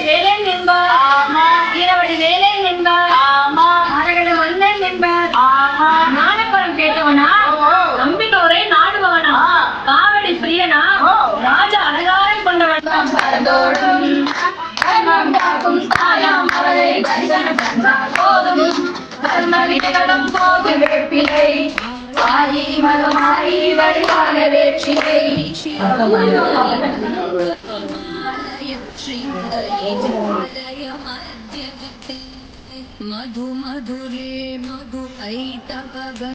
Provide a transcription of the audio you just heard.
வேலன் என்பார், வீரவடி வேலன் என்பார், அரகடு வந்தன் என்பார். ஞானப்பழம் கேட்டவனா, நம்பினோரை நாடுபவனா, காவடி பிரியனா, ராஜ அலங்காரம் கொண்டவன். பரந்தோடும் தர்மம் காக்கும் தாயாம் அவளை தரிசனம் கண்டால் போதும். தர்ம வினைகளும் போகும் வேப்பிலை, ஆயி மகமாயி வடிவாக வேற்றிலை. मधु मधुरे मधु ऐतव